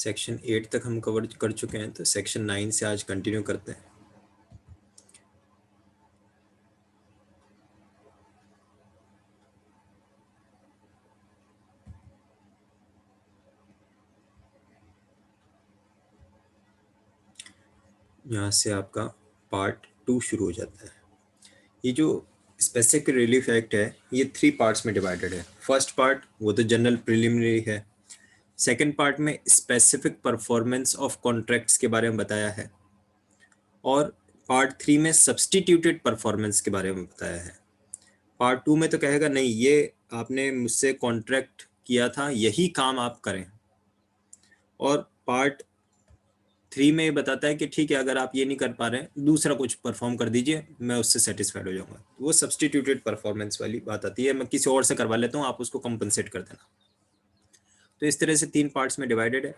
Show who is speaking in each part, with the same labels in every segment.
Speaker 1: Section 8 तक हम cover कर चुके हैं, तो सेक्शन 9 से आज कंटिन्यू करते हैं। यहाँ से आपका पार्ट 2 शुरू हो जाता है। ये जो स्पेसिफिक रिलीफ एक्ट है ये 3 पार्ट्स में डिवाइडेड है। फर्स्ट पार्ट वो तो जनरल प्रिलिमिनरी है। सेकंड पार्ट में स्पेसिफिक परफॉर्मेंस ऑफ कॉन्ट्रैक्ट्स के बारे में बताया है, और पार्ट 3 में सब्सटीट्यूटेड परफॉर्मेंस के बारे में बताया है। पार्ट 2 में तो कहेगा नहीं, ये आपने मुझसे कॉन्ट्रैक्ट किया था, यही काम आप करें। और पार्ट 3 में ये बताता है कि ठीक है, अगर आप ये नहीं कर पा रहे हैं, दूसरा कुछ परफॉर्म कर दीजिए, मैं उससे सेटिस्फाइड हो जाऊंगा। वो सब्सटीट्यूटेड परफॉर्मेंस वाली बात आती है, मैं किसी और से करवा लेता हूँ, आप उसको कंपनसेट कर देना। तो इस तरह से 3 पार्ट्स में डिवाइडेड है।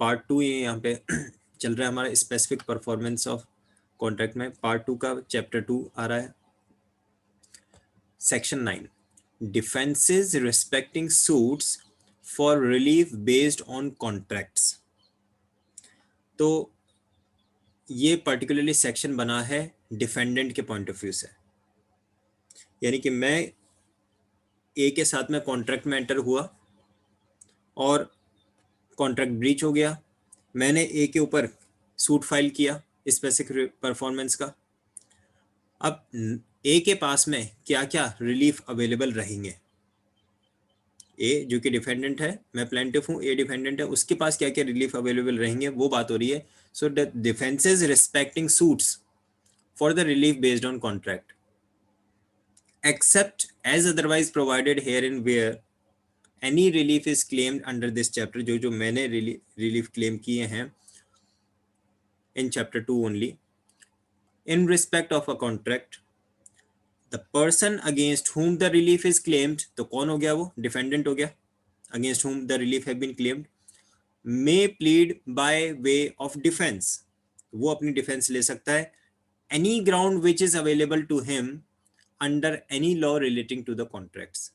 Speaker 1: पार्ट 2 ये यहाँ पे चल रहा है हमारा स्पेसिफिक परफॉर्मेंस ऑफ कॉन्ट्रैक्ट में। पार्ट 2 का चैप्टर 2 आ रहा है। Section 9 defences respecting suits for relief based on contracts. तो ये पर्टिकुलरली सेक्शन बना है डिफेंडेंट के पॉइंट ऑफ व्यू से, यानी कि मैं ए के साथ में कॉन्ट्रैक्ट में एंटर हुआ और कॉन्ट्रैक्ट ब्रीच हो गया, मैंने ए के ऊपर सूट फाइल किया स्पेसिफिक परफॉर्मेंस का। अब ए के पास में क्या क्या रिलीफ अवेलेबल रहेंगे, ए जो कि डिफेंडेंट है, मैं प्लेंटिफ हूँ, ए डिफेंडेंट है, उसके पास क्या क्या रिलीफ अवेलेबल रहेंगे वो बात हो रही है। So the defences respecting suits for the relief based on contract except as otherwise provided herein where any relief is claimed under this chapter। जो मैंने relief claim किए हैं in chapter 2 only in respect of a contract, the person against whom the relief is claimed, तो कौन हो गया, वो defendant हो गया, against whom the relief have been claimed, may plead by way of defense, वो अपनी डिफेंस ले सकता है, any ground which is available to him under any law relating to the contracts।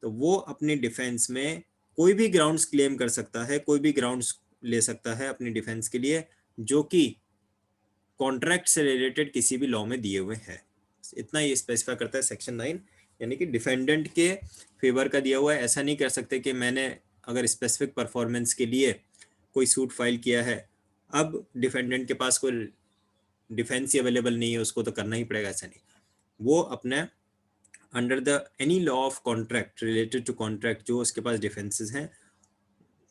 Speaker 1: तो वो अपनी डिफेंस में कोई भी ग्राउंड्स क्लेम कर सकता है, कोई भी ग्राउंड्स ले सकता है अपनी डिफेंस के लिए जो कि कॉन्ट्रैक्ट से रिलेटेड किसी भी लॉ में दिए हुए हैं। इतना ये स्पेसिफाई करता है सेक्शन 9, यानी कि डिफेंडेंट के फेवर का दिया हुआ है। ऐसा नहीं कर सकते कि मैंने अगर स्पेसिफिक परफॉर्मेंस के लिए कोई सूट फाइल किया है, अब डिफेंडेंट के पास कोई डिफेंस ही अवेलेबल नहीं है, उसको तो करना ही पड़ेगा, ऐसा नहीं। वो अपने under the any law of contract related to contract जो उसके पास डिफेंसेस हैं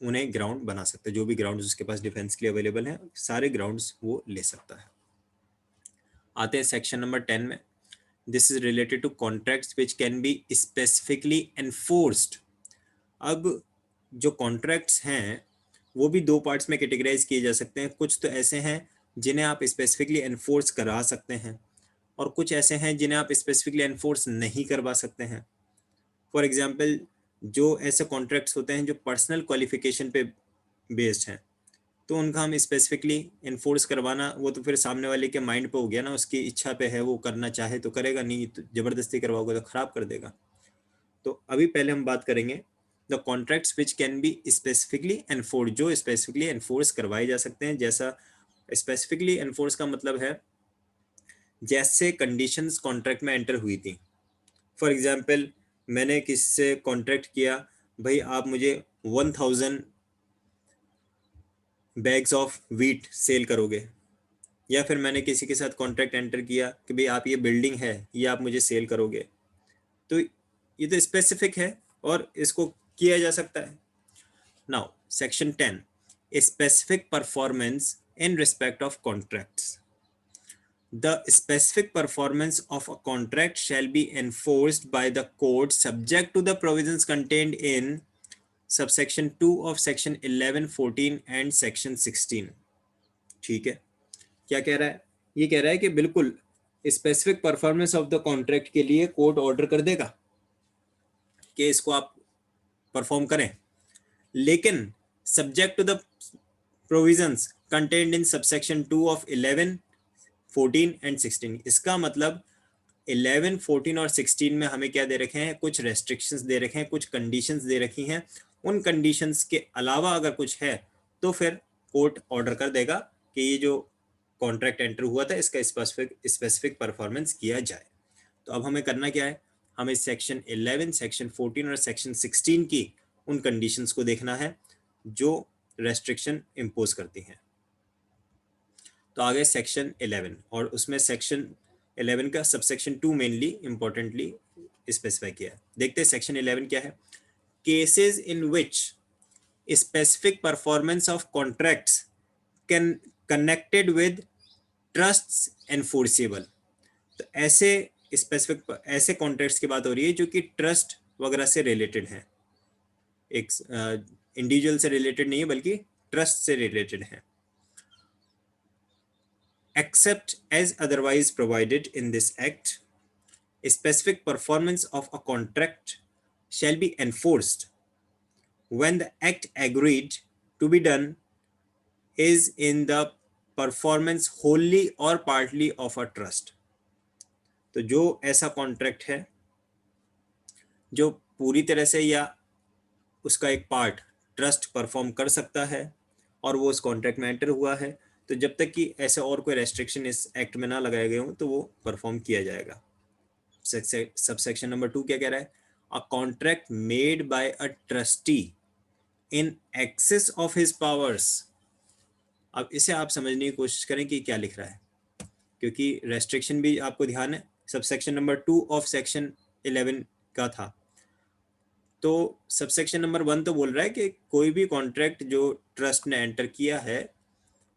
Speaker 1: उन्हें ग्राउंड बना सकता है। जो भी ग्राउंड्स उसके पास डिफेंस के लिए अवेलेबल हैं, सारे ग्राउंड्स वो ले सकता है। आते हैं सेक्शन नंबर 10 में। This is related to contracts which can be specifically enforced. अब जो कॉन्ट्रैक्ट्स हैं वो भी 2 पार्ट्स में कैटेगराइज किए जा सकते हैं। कुछ तो ऐसे हैं जिन्हें आप स्पेसिफिकली एनफोर्स करा सकते हैं, और कुछ ऐसे हैं जिन्हें आप स्पेसिफिकली एनफोर्स नहीं करवा सकते हैं। फॉर एग्जाम्पल, जो ऐसे कॉन्ट्रैक्ट्स होते हैं जो पर्सनल क्वालिफिकेशन पे बेस्ड हैं, तो उनका हम स्पेसिफिकली इन्फोर्स करवाना, वो तो फिर सामने वाले के माइंड पे हो गया ना, उसकी इच्छा पे है, वो करना चाहे तो करेगा, नहीं तो जबरदस्ती करवाओगे तो खराब कर देगा। तो अभी पहले हम बात करेंगे the contracts which can be specifically enforce, जो स्पेसिफिकली एनफोर्स करवाए जा सकते हैं। जैसा स्पेसिफिकली एनफोर्स का मतलब है जैसे कंडीशंस कॉन्ट्रैक्ट में एंटर हुई थी। फॉर एग्जाम्पल, मैंने किसी से कॉन्ट्रैक्ट किया, भाई आप मुझे 1000 बैग्स ऑफ वीट सेल करोगे, या फिर मैंने किसी के साथ कॉन्ट्रैक्ट एंटर किया कि भाई आप ये बिल्डिंग है, ये आप मुझे सेल करोगे। तो ये तो स्पेसिफिक है और इसको किया जा सकता है। Now section 10 specific performance in respect of contracts. The specific performance of a contract shall be enforced by the court subject to the provisions contained in subsection 2 of section 11, 14 and section 16। ठीक है, क्या कह रहा है? ये कह रहा है कि बिल्कुल specific performance of the contract के लिए कोर्ट ऑर्डर कर देगा कि इसको आप परफॉर्म करें, लेकिन subject to the provisions contained in subsection 2 of 11, 14 and 16। इसका मतलब 11, 14 और 16 में हमें क्या दे रखे हैं, कुछ रेस्ट्रिक्शंस दे रखे हैं, कुछ कंडीशंस दे रखी हैं। उन कंडीशंस के अलावा अगर कुछ है तो फिर कोर्ट ऑर्डर कर देगा कि ये जो कॉन्ट्रैक्ट एंटर हुआ था इसका स्पेसिफिक परफॉर्मेंस किया जाए। तो अब हमें करना क्या है, हमें सेक्शन 11, सेक्शन 14 और सेक्शन 16 की उन कंडीशंस को देखना है जो रेस्ट्रिक्शन इम्पोज करती हैं। तो आगे सेक्शन 11 और उसमें सेक्शन 11 का सबसेक्शन 2 मेनली इंपॉर्टेंटली स्पेसिफाई किया है। देखते हैं सेक्शन 11 क्या है। Cases in which specific performance of contracts can connected with trusts enforceable. तो ऐसे कॉन्ट्रैक्ट्स की बात हो रही है जो कि ट्रस्ट वगैरह से रिलेटेड हैं, एक इंडिविजुअल से रिलेटेड नहीं है बल्कि ट्रस्ट से रिलेटेड है। Except as otherwise provided in this act, a specific performance of a contract shall be enforced when the act agreed to be done is in the performance wholly or partly of a trust। तो जो ऐसा contract है जो पूरी तरह से या उसका एक पार्ट ट्रस्ट परफॉर्म कर सकता है और वो उस कॉन्ट्रैक्ट में एंटर हुआ है, तो जब तक कि ऐसे और कोई रेस्ट्रिक्शन इस एक्ट में ना लगाए गए हों तो वो परफॉर्म किया जाएगा। सबसेक्शन नंबर 2 क्या कह रहा है, a contract made by a trustee in excess of his powers. अब इसे आप समझने की कोशिश करें कि क्या लिख रहा है, क्योंकि रेस्ट्रिक्शन भी आपको ध्यान है सबसेक्शन नंबर 2 ऑफ सेक्शन 11 का था। तो सबसेक्शन नंबर 1 तो बोल रहा है कि कोई भी कॉन्ट्रैक्ट जो ट्रस्ट ने एंटर किया है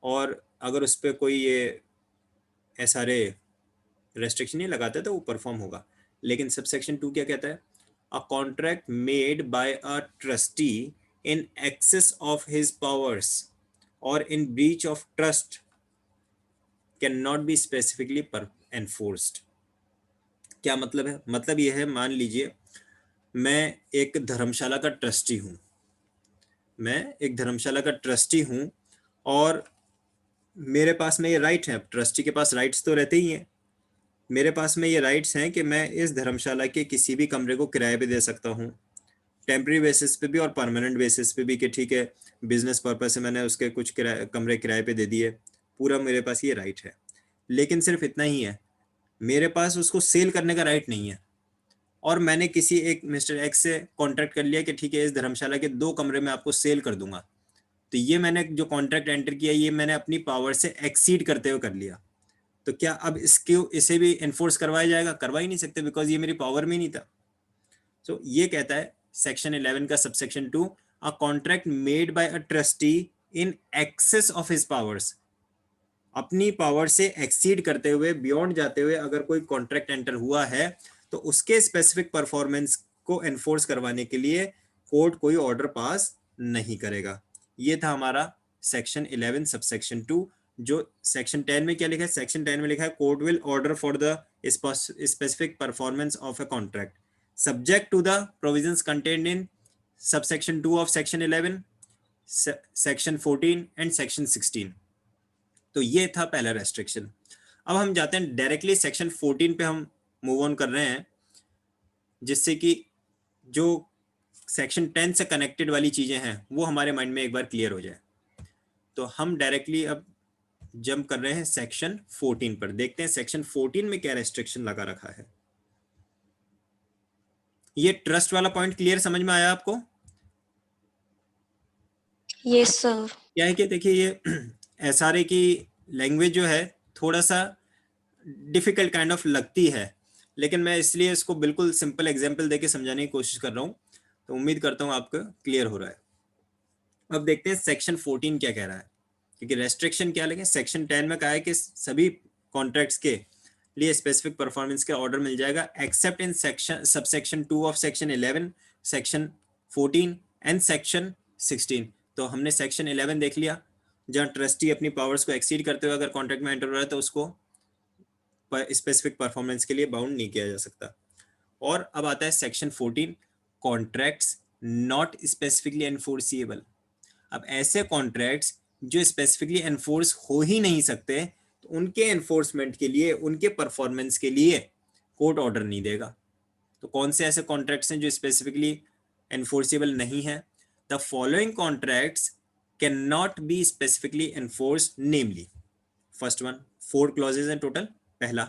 Speaker 1: और अगर उस पर कोई ये SRA रेस्ट्रिक्शन नहीं लगाता तो वो परफॉर्म होगा। लेकिन सबसेक्शन 2 क्या कहता है, a contract made by a trustee in excess of his powers और in breach of trust can not be specifically enforced. क्या मतलब है, मतलब यह है, मान लीजिए मैं एक धर्मशाला का ट्रस्टी हूँ और मेरे पास में ये राइट है, ट्रस्टी के पास राइट्स तो रहते ही हैं, मेरे पास में ये राइट्स हैं कि मैं इस धर्मशाला के किसी भी कमरे को किराए पे दे सकता हूँ, टेम्प्रेरी बेसिस पे भी और परमानेंट बेसिस पे भी, कि ठीक है बिजनेस पर्पज से मैंने उसके कुछ कमरे किराए पे दे दिए, पूरा मेरे पास ये राइट है। लेकिन सिर्फ इतना ही है, मेरे पास उसको सेल करने का राइट नहीं है। और मैंने किसी एक मिस्टर एक्स से कॉन्ट्रैक्ट कर लिया कि ठीक है इस धर्मशाला के 2 कमरे में आपको सेल कर दूंगा, तो ये मैंने जो कॉन्ट्रैक्ट एंटर किया ये मैंने अपनी पावर से एक्सीड करते हुए कर लिया। तो क्या अब इसे भी एनफोर्स करवाया जाएगा? करवा ही नहीं सकते, बिकॉज ये मेरी पावर में नहीं था। सो ये कहता है सेक्शन 11 का subsection 2, a contract made by a trustee in excess of his powers, अपनी पावर से एक्सीड करते हुए, बियॉन्ड जाते हुए अगर कोई कॉन्ट्रैक्ट एंटर हुआ है तो उसके स्पेसिफिक परफॉर्मेंस को एनफोर्स करवाने के लिए कोर्ट कोई ऑर्डर पास नहीं करेगा। ये था हमारा सेक्शन 11 सबसेक्शन 2। जो सेक्शन 10 में क्या लिखा है, सेक्शन 10 में लिखा है court will order for the specific performance of a contract subject to the provisions contained in subsection 2 of section 11, section 14 and section 16। तो ये था पहला रेस्ट्रिक्शन। अब हम जाते हैं डायरेक्टली सेक्शन 14 पे, हम मूव ऑन कर रहे हैं, जिससे कि जो सेक्शन 10 से कनेक्टेड वाली चीजें हैं वो हमारे माइंड में एक बार क्लियर हो जाए। तो हम डायरेक्टली अब जंप कर रहे हैं सेक्शन 14 पर। देखते हैं सेक्शन 14 में क्या रेस्ट्रिक्शन लगा रखा है। ये ट्रस्ट वाला पॉइंट क्लियर समझ में आया आपको?
Speaker 2: Yes sir.
Speaker 1: क्या है कि देखिए ये SRA की लैंग्वेज जो है थोड़ा सा डिफिकल्ट काइंड ऑफ लगती है, लेकिन मैं इसलिए इसको बिल्कुल सिंपल एग्जांपल देके समझाने की कोशिश कर रहा हूँ, तो उम्मीद करता हूँ आपको क्लियर हो रहा है। अब देखते हैं सेक्शन 14 क्या कह रहा है, क्योंकि रेस्ट्रिक्शन क्या लगे, सेक्शन 10 में कहा है कि सभी कॉन्ट्रैक्ट्स के लिए स्पेसिफिक परफॉर्मेंस का ऑर्डर मिल जाएगा accept in section subsection 2 of section 11, section 14 and section 16। तो हमने सेक्शन 11 देख लिया, जहां ट्रस्टी अपनी पावर्स को एक्सीड करते हुए अगर कॉन्ट्रैक्ट में एंटर हो रहा है तो उसको स्पेसिफिक परफॉर्मेंस के लिए बाउंड नहीं किया जा सकता। और अब आता है section 14, contracts not specifically enforceable. अब ऐसे कॉन्ट्रैक्ट्स जो स्पेसिफिकली एनफोर्स हो ही नहीं सकते, तो उनके एनफोर्समेंट के लिए, उनके परफॉर्मेंस के लिए कोर्ट ऑर्डर नहीं देगा। तो कौन से ऐसे कॉन्ट्रैक्ट्स हैं जो स्पेसिफिकली एनफोर्सिबल नहीं है? The following contracts can not be specifically enforce, namely first one, 4 clauses हैं टोटल। पहला,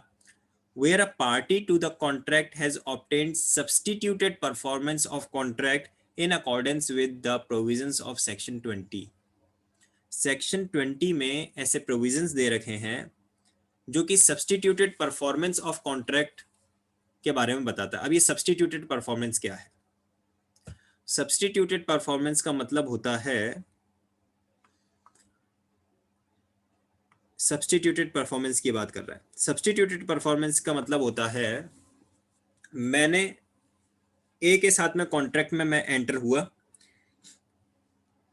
Speaker 1: where a party to the contract has obtained substituted performance of contract in accordance with the provisions of section 20। Section 20 में ऐसे provisions दे रखे हैं जो कि substituted performance of contract के बारे में बताता है। अब ये सब्सटीट्यूटेड परफॉर्मेंस क्या है? सब्सटीट्यूटेड परफॉर्मेंस का मतलब होता है, सब्सटीट्यूटेड परफॉर्मेंस की बात कर रहा है। सब्सटीट्यूटेड परफॉर्मेंस का मतलब होता है, मैंने ए के साथ में कॉन्ट्रैक्ट में मैं एंटर हुआ,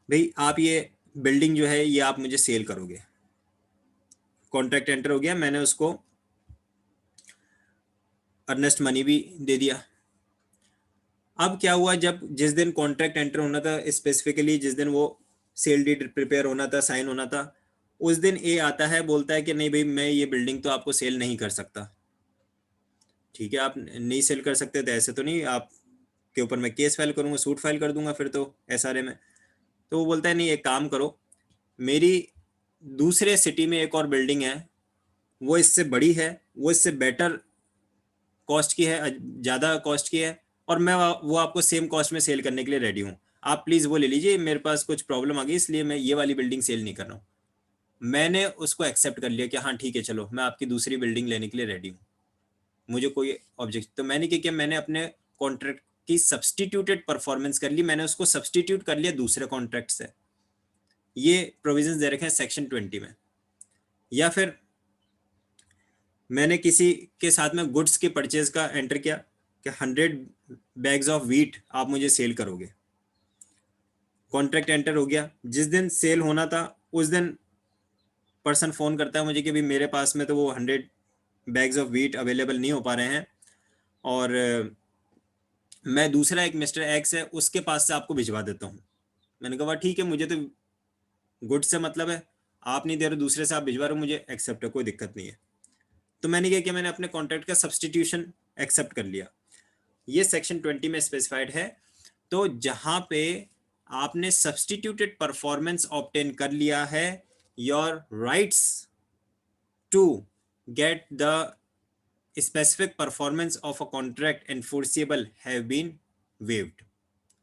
Speaker 1: भाई आप ये बिल्डिंग जो है ये आप मुझे सेल करोगे। कॉन्ट्रैक्ट एंटर हो गया, मैंने उसको अर्नेस्ट मनी भी दे दिया। अब क्या हुआ, जब जिस दिन कॉन्ट्रैक्ट एंटर होना था, स्पेसिफिकली जिस दिन वो सेल डीड प्रिपेयर होना था, साइन होना था, उस दिन ए आता है, बोलता है कि नहीं भाई मैं ये बिल्डिंग तो आपको सेल नहीं कर सकता। ठीक है, आप नहीं सेल कर सकते तो ऐसे तो नहीं, आप के ऊपर मैं केस फाइल करूंगा, सूट फाइल कर दूंगा फिर तो एसआरए में। तो वो बोलता है नहीं, एक काम करो, मेरी दूसरे सिटी में एक और बिल्डिंग है, वो इससे बड़ी है, वो इससे बेटर कॉस्ट की है, ज़्यादा कॉस्ट की है, और मैं वो आपको सेम कॉस्ट में सेल करने के लिए रेडी हूँ, आप प्लीज़ वो ले लीजिए, मेरे पास कुछ प्रॉब्लम आ गई इसलिए मैं ये वाली बिल्डिंग सेल नहीं कर रहा हूँ। मैंने उसको एक्सेप्ट कर लिया कि हाँ ठीक है, चलो मैं आपकी दूसरी बिल्डिंग लेने के लिए रेडी हूँ, मुझे कोई ऑब्जेक्ट। तो मैंने क्या किया, मैंने अपने कॉन्ट्रैक्ट की सब्सटीट्यूटेड परफॉर्मेंस कर ली, मैंने उसको सब्सटीट्यूट कर लिया दूसरे कॉन्ट्रैक्ट से। ये प्रोविजंस दे रखे हैं सेक्शन 20 में। या फिर मैंने किसी के साथ में गुड्स के परचेज का एंटर किया कि 100 बैग्स ऑफ व्हीट आप मुझे सेल करोगे। कॉन्ट्रैक्ट एंटर हो गया, जिस दिन सेल होना था उस दिन पर्सन फ़ोन करता है मुझे कि भाई मेरे पास में तो वो 100 बैग्स ऑफ व्हीट अवेलेबल नहीं हो पा रहे हैं, और मैं दूसरा एक मिस्टर एक्स है उसके पास से आपको भिजवा देता हूँ। मैंने कहा ठीक है, मुझे तो गुड्स से मतलब है, आप नहीं दे रहे, दूसरे से आप भिजवा रहे हो, मुझे एक्सेप्ट है, कोई दिक्कत नहीं है। तो मैंने क्या किया, मैंने अपने कॉन्ट्रैक्ट का सब्सटीट्यूशन एक्सेप्ट कर लिया। ये सेक्शन 20 में स्पेसिफाइड है। तो जहां पे आपने सब्सटीट्यूटेड परफॉर्मेंस ऑब्टेन कर लिया है, your rights to get the specific performance of a contract enforceable have been waived.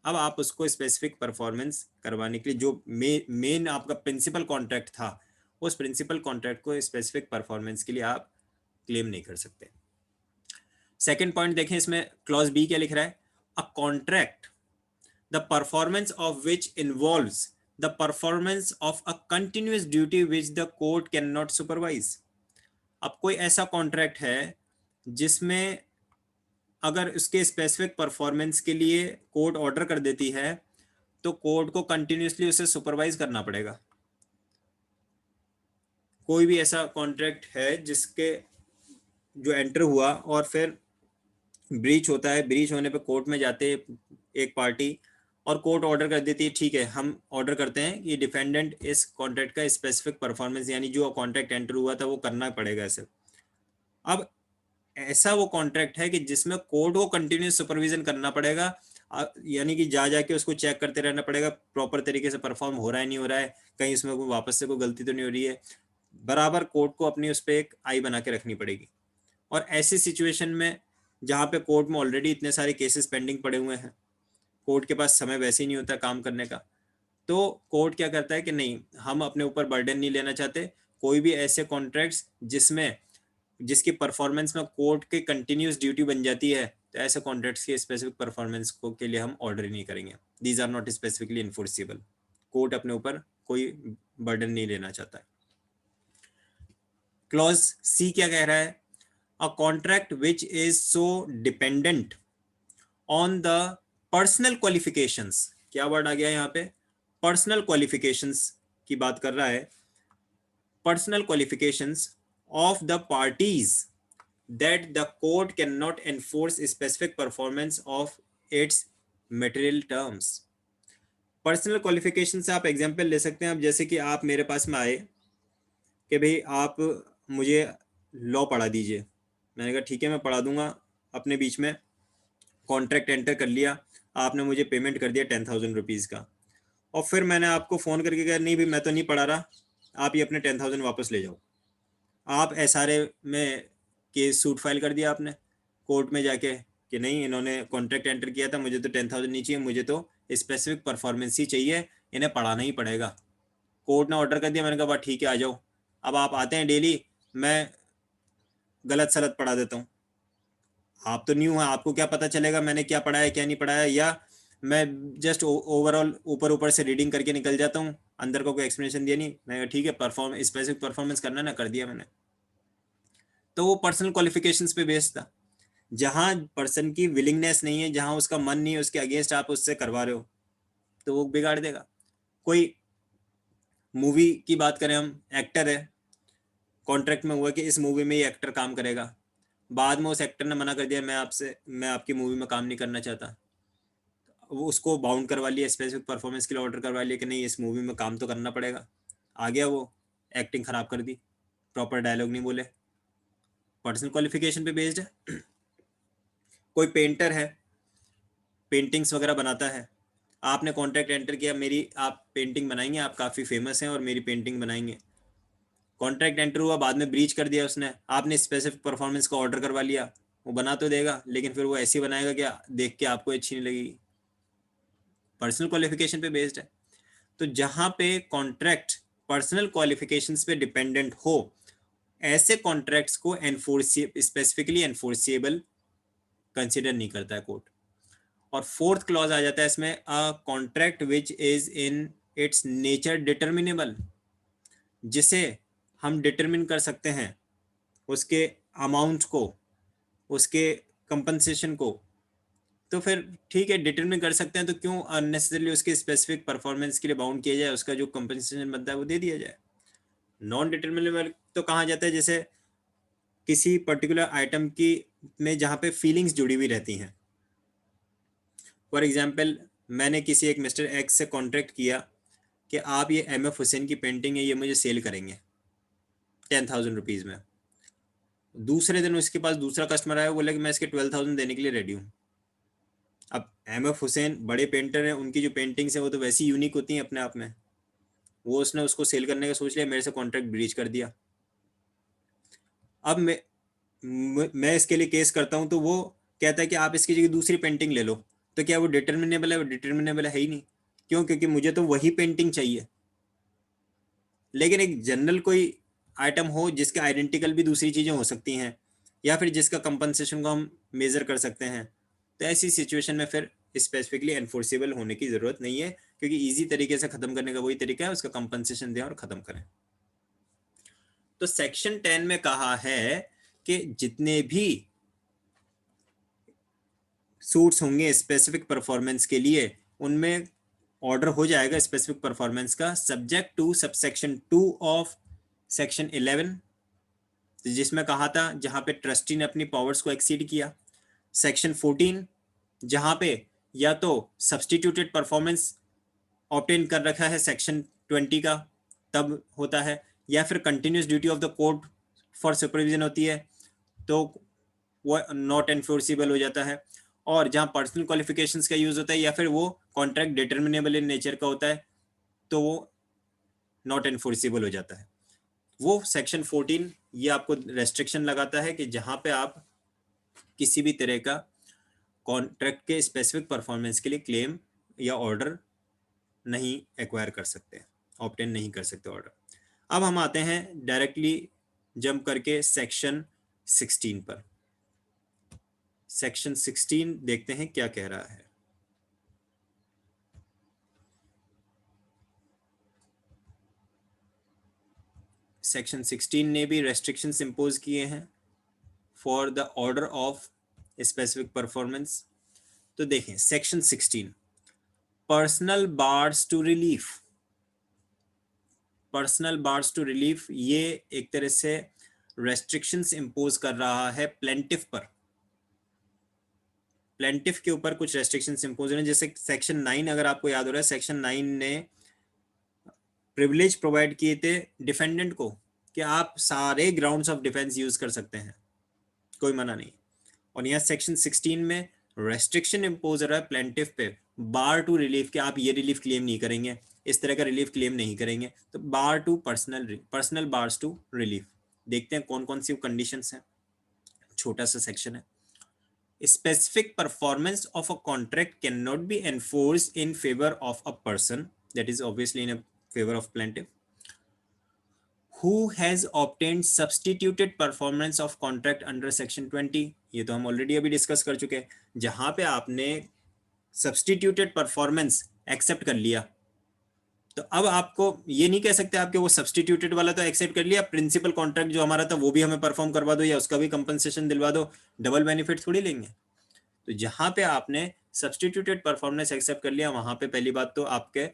Speaker 1: अब आप उसको स्पेसिफिक परफॉर्मेंस करवाने के लिए जो मेन आपका प्रिंसिपल कॉन्ट्रैक्ट था, उस प्रिंसिपल कॉन्ट्रैक्ट को स्पेसिफिक परफॉर्मेंस के लिए आप क्लेम नहीं कर सकते। सेकेंड पॉइंट देखें, इसमें क्लॉज बी क्या लिख रहा है, a contract the performance of which involves the performance of a continuous duty which the court cannot supervise। अब कोई ऐसा कॉन्ट्रैक्ट है जिसमें अगर उसके स्पेसिफिक परफॉर्मेंस के लिए कोर्ट ऑर्डर कर देती है तो कोर्ट को कंटिन्यूसली उसे सुपरवाइज करना पड़ेगा। कोई भी ऐसा कॉन्ट्रैक्ट है जिसके जो एंटर हुआ और फिर ब्रीच होता है, ब्रीच होने पे कोर्ट में जाते एक पार्टी और कोर्ट ऑर्डर कर देती है, ठीक है हम ऑर्डर करते हैं कि डिफेंडेंट इस कॉन्ट्रैक्ट का स्पेसिफिक परफॉर्मेंस, यानी जो कॉन्ट्रैक्ट एंटर हुआ था वो करना पड़ेगा ऐसे। अब ऐसा वो कॉन्ट्रैक्ट है कि जिसमें कोर्ट को कंटिन्यूस सुपरविजन करना पड़ेगा, यानी कि जा जाके उसको चेक करते रहना पड़ेगा प्रॉपर तरीके से परफॉर्म हो रहा है नहीं हो रहा है, कहीं उसमें कोई वापस से कोई गलती तो नहीं हो रही है, बराबर कोर्ट को अपनी उस पर एक आई बना के रखनी पड़ेगी। और ऐसी सिचुएशन में जहाँ पे कोर्ट में ऑलरेडी इतने सारे केसेस पेंडिंग पड़े हुए हैं, कोर्ट के पास समय वैसे ही नहीं होता काम करने का, तो कोर्ट क्या करता है कि नहीं, हम अपने ऊपर बर्डन नहीं लेना चाहते, कोई भी ऐसे कॉन्ट्रैक्ट्स जिसमें जिसकी परफॉर्मेंस में कोर्ट के कंटिन्यूस ड्यूटी बन जाती है, तो ऐसे कॉन्ट्रैक्ट्स के स्पेसिफिक परफॉर्मेंस को के लिए हम ऑर्डर ही नहीं करेंगे। These are not specifically enforceable. Court अपने ऊपर कोई बर्डन नहीं लेना चाहता है। क्लॉज सी क्या कह रहा है, a contract which is so dependent on the personal qualifications. क्या वर्ड आ गया यहाँ पे, पर्सनल क्वालिफिकेशंस की बात कर रहा है। Personal qualifications of the parties that the court cannot enforce specific performance of its material terms। Personal qualification से आप एग्जांपल ले सकते हैं। अब जैसे कि आप मेरे पास में आए कि भाई आप मुझे लॉ पढ़ा दीजिए, मैंने कहा ठीक है मैं पढ़ा दूंगा, अपने बीच में कॉन्ट्रैक्ट एंटर कर लिया, आपने मुझे पेमेंट कर दिया 10,000 रुपीज़ का। और फिर मैंने आपको फ़ोन करके कहा नहीं भाई मैं तो नहीं पढ़ा रहा, आप ये अपने 10,000 वापस ले जाओ। आप SRA में केस सूट फाइल कर दिया आपने कोर्ट में जाके कि नहीं इन्होंने कॉन्ट्रैक्ट एंटर किया था, मुझे तो 10,000 नहीं चाहिए, मुझे तो स्पेसिफिक परफॉर्मेंस ही चाहिए, इन्हें पढ़ाना ही पड़ेगा। कोर्ट ने ऑर्डर कर दिया, मैंने कहा बात ठीक है आ जाओ। अब आप आते हैं डेली, मैं गलत सलत पढ़ा देता हूँ। आप तो न्यू हैं, आपको क्या पता चलेगा मैंने क्या पढ़ा है क्या नहीं पढ़ा है, या मैं जस्ट ओवरऑल ऊपर ऊपर से रीडिंग करके निकल जाता हूँ, अंदर को कोई एक्सप्लेनेशन दिया नहीं, मैं ठीक है परफॉर्म स्पेसिफिक परफॉर्मेंस करना ना, कर दिया मैंने। तो वो पर्सनल क्वालिफिकेशंस पे बेस्ड था। जहाँ पर्सन की विलिंगनेस नहीं है, जहाँ उसका मन नहीं है, उसके अगेंस्ट आप उससे करवा रहे हो तो वो बिगाड़ देगा। कोई मूवी की बात करें, हम एक्टर है, कॉन्ट्रैक्ट में हुआ कि इस मूवी में ये एक्टर काम करेगा, बाद में उस एक्टर ने मना कर दिया मैं आपकी मूवी में काम नहीं करना चाहता, वो उसको बाउंड करवा लिया, स्पेसिफिक परफॉर्मेंस के लिए ऑर्डर करवा लिया कि नहीं इस मूवी में काम तो करना पड़ेगा, आ गया वो एक्टिंग खराब कर दी, प्रॉपर डायलॉग नहीं बोले, पर्सनल क्वालिफिकेशन पे बेस्ड है। कोई पेंटर है, पेंटिंग्स वगैरह बनाता है, आपने कॉन्ट्रैक्ट एंटर किया मेरी आप पेंटिंग बनाएंगे, आप काफ़ी फेमस हैं और मेरी पेंटिंग बनाएंगे, कॉन्ट्रैक्ट एंटर हुआ, बाद में ब्रीच कर दिया उसने, आपने स्पेसिफिक परफॉर्मेंस का ऑर्डर करवा लिया, वो बना तो देगा लेकिन फिर वो ऐसी बनाएगा कि देख के आपको अच्छी नहीं लगेगी, पर्सनल क्वालिफिकेशन पे बेस्ड है। तो जहां पे कॉन्ट्रैक्ट पर्सनल क्वालिफिकेशंस पे डिपेंडेंट हो, ऐसे कॉन्ट्रैक्ट्स को स्पेसिफिकली एनफोर्सिएबल कंसिडर नहीं करता है कोर्ट। और फोर्थ क्लॉज आ जाता है इसमें, a contract which is in its nature determinable, जिसे हम डिटरमिन कर सकते हैं उसके अमाउंट को, उसके कंपनसेशन को, तो फिर ठीक है डिटरमिन कर सकते हैं, तो क्यों अननेसेसरली उसके स्पेसिफिक परफॉर्मेंस के लिए बाउंड किया जाए, उसका जो कंपनसेशन बनता है वो दे दिया जाए। नॉन डिटरमिनेबल तो कहाँ जाता है, जैसे किसी पर्टिकुलर आइटम की में जहाँ पे फीलिंग्स जुड़ी हुई रहती हैं। फॉर एग्जांपल मैंने किसी एक मिस्टर एक्स से कॉन्ट्रैक्ट किया कि आप ये एम एफ हुसैन की पेंटिंग है ये मुझे सेल करेंगे 10,000 रुपीज़ में। दूसरे दिन उसके पास दूसरा कस्टमर आया, बोला कि मैं इसके 12,000 देने के लिए रेडी हूँ। अब एम एफ हुसैन बड़े पेंटर हैं, उनकी जो पेंटिंग्स हैं वो तो वैसी यूनिक होती हैं अपने आप में, वो उसने उसको सेल करने का सोच लिया, मेरे से कॉन्ट्रैक्ट ब्रीच कर दिया। अब मैं इसके लिए केस करता हूँ तो वो कहता है कि आप इसकी जगह दूसरी पेंटिंग ले लो, तो क्या वो डिटर्मिनेबल है? वो डिटर्मिनेबल है ही नहीं। क्यों? क्योंकि मुझे तो वही पेंटिंग चाहिए। लेकिन एक जनरल कोई आइटम हो जिसके आइडेंटिकल भी दूसरी चीज़ें हो सकती हैं, या फिर जिसका कंपनसेशन को हम मेज़र कर सकते हैं, तो ऐसी सिचुएशन में फिर स्पेसिफिकली एनफोर्सेबल होने की ज़रूरत नहीं है, क्योंकि ईजी तरीके से ख़त्म करने का वही तरीका है, उसका कंपनसेशन दें और ख़त्म करें। तो सेक्शन 10 में कहा है कि जितने भी सूट्स होंगे स्पेसिफिक परफॉर्मेंस के लिए, उनमें ऑर्डर हो जाएगा स्पेसिफिक परफॉर्मेंस का, subject to subsection 2 of section 11, जिसमें कहा था जहां पे ट्रस्टी ने अपनी पावर्स को एक्सीड किया। सेक्शन 14 जहां पे या तो सब्सटीट्यूटेड परफॉर्मेंस ऑब्टेन कर रखा है सेक्शन 20 का, तब होता है, या फिर continuous duty of the court for supervision होती है, तो वो नॉट एनफोर्सिबल हो जाता है। और जहाँ पर्सनल क्वालिफिकेशंस का यूज होता है, या फिर वो कॉन्ट्रैक्ट डिटर्मिनेबल इन नेचर का होता है, तो वो नॉट एनफोर्सिबल हो जाता है। वो सेक्शन 14 ये आपको रेस्ट्रिक्शन लगाता है कि जहाँ पे आप किसी भी तरह का कॉन्ट्रैक्ट के स्पेसिफिक परफॉर्मेंस के लिए क्लेम या ऑर्डर नहीं एक्वायर कर सकते, ऑब्टेन नहीं कर सकते ऑर्डर। अब हम आते हैं डायरेक्टली जंप करके सेक्शन 16 पर। सेक्शन 16 देखते हैं क्या कह रहा है। सेक्शन 16 ने भी रेस्ट्रिक्शंस इंपोज किए हैं for the order of specific performance. तो देखें section 16, personal bars to relief. Personal bars to relief ये एक तरह से रेस्ट्रिक्शंस इंपोज कर रहा है प्लेंटिफ पर। प्लेंटिफ के ऊपर कुछ रेस्ट्रिक्शंस इंपोज हो रहे हैं। जैसे सेक्शन 9 अगर आपको याद हो रहा है, सेक्शन 9 ने प्रिविलेज प्रोवाइड किए थे डिफेंडेंट को कि आप सारे ग्राउंड्स ऑफ डिफेंस यूज कर सकते हैं, कोई मना नहीं। और यहाँ सेक्शन 16 में रेस्ट्रिक्शन इंपोज हो रहा है प्लेंटिफ पे, बार टू रिलीफ के आप ये रिलीफ क्लेम नहीं करेंगे, इस तरह का रिलीफ क्लेम नहीं करेंगे, तो bar to personal bars to relief. देखते हैं कौन कौन सी कंडीशंस हैं, छोटा सा सेक्शन है। Specific performance of a contract cannot be enforced in favor of a person, that is obviously in a favor of plaintiff, who has obtained substituted performance of contract under section 20। ये तो हम already अभी discuss कर चुके हैं, जहां पे आपने सब्सटीट्यूटेड परफॉर्मेंस एक्सेप्ट कर लिया, तो अब आपको ये नहीं कह सकते आपके वो सब्सटीट्यूटेड वाला तो एक्सेप्ट कर लिया, प्रिंसिपल कॉन्ट्रैक्ट जो हमारा था वो भी हमें परफॉर्म करवा दो या उसका भी कंपनसेशन दिलवा दो, डबल बेनिफिट थोड़ी लेंगे। तो जहां पे आपने सब्सटीट्यूटेड परफॉर्मेंस एक्सेप्ट कर लिया, वहां पे पहली बात तो आपके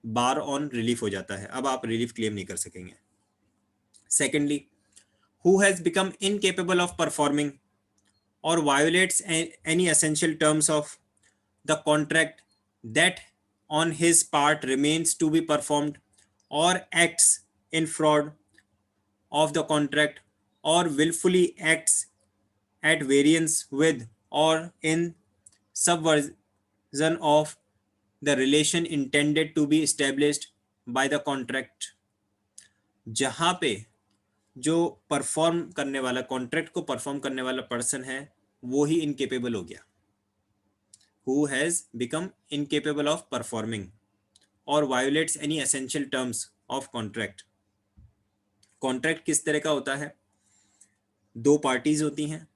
Speaker 1: बार ऑन रिलीफ हो जाता है, अब आप रिलीफ क्लेम नहीं कर सकेंगे। Secondly, who has become incapable of performing और violates any essential terms of the contract that on his part remains to be performed, or acts in fraud of the contract, or willfully acts at variance with or in subversion of the relation intended to be established by the contract। जहां पे जो perform करने वाला, contract को perform करने वाला person है वो ही इनकेपेबल हो गया, who has become incapable of performing or violates any essential terms of contract। Contract किस तरह का होता है, दो पार्टीज होती हैं,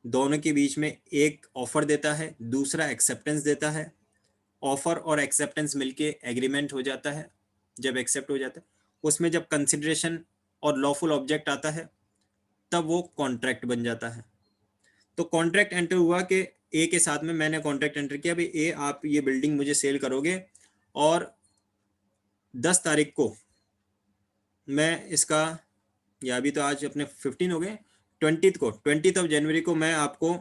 Speaker 1: दोनों के बीच में एक ऑफर देता है, दूसरा एक्सेप्टेंस देता है, ऑफर और एक्सेप्टेंस मिलके एग्रीमेंट हो जाता है, जब एक्सेप्ट हो जाता है उसमें जब कंसिडरेशन और लॉफुल ऑब्जेक्ट आता है तब वो कॉन्ट्रैक्ट बन जाता है। तो कॉन्ट्रैक्ट एंटर हुआ कि ए के साथ में मैंने कॉन्ट्रैक्ट एंटर किया, भाई ए आप ये बिल्डिंग मुझे सेल करोगे और 10 तारीख को मैं इसका, या अभी तो आज अपने 15 हो गए, 20 ऑफ जनवरी को मैं आपको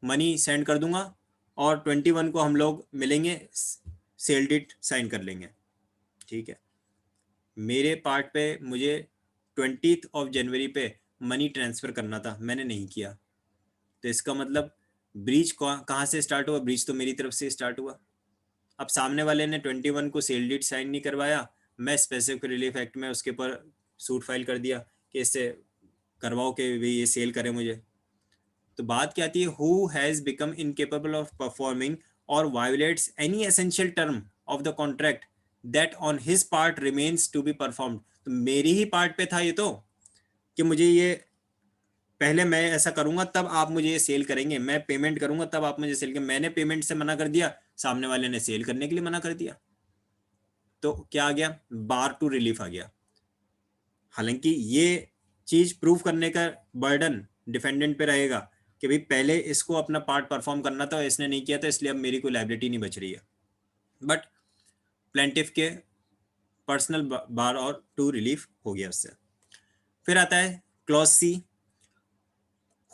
Speaker 1: मनी सेंड कर दूंगा और 21 को हम लोग मिलेंगे, सेल डीड साइन कर लेंगे। ठीक है, मेरे पार्ट पे मुझे 20 ऑफ जनवरी पे मनी ट्रांसफ़र करना था, मैंने नहीं किया, तो इसका मतलब ब्रीच कहाँ से स्टार्ट हुआ, ब्रीच तो मेरी तरफ से स्टार्ट हुआ। अब सामने वाले ने 21 को सेल डीड साइन नहीं करवाया, मैं स्पेसिफिक रिलीफ एक्ट में उसके ऊपर सूट फाइल कर दिया कि इससे करवाओ कि ये सेल करे मुझे। तो बात क्या आती है, who has become incapable of performing और violates any essential term of the contract that on his part remains to be performed. तो मेरी ही पार्ट पे था ये तो, कि मुझे ये पहले मैं ऐसा करूंगा तब आप मुझे ये सेल करेंगे, मैं पेमेंट करूंगा तब आप मुझे सेल करेंगे, मैंने पेमेंट से मना कर दिया, सामने वाले ने सेल करने के लिए मना कर दिया, तो क्या आ गया, बार टू रिलीफ आ गया। हालांकि ये चीज प्रूव करने का बर्डन डिफेंडेंट पे रहेगा कि भाई पहले इसको अपना पार्ट परफॉर्म करना था, इसने नहीं किया था, इसलिए अब मेरी कोई लायबिलिटी नहीं बच रही है, बट प्लेंटिफ के पर्सनल बार और टू रिलीफ हो गया उससे। फिर आता है clause C,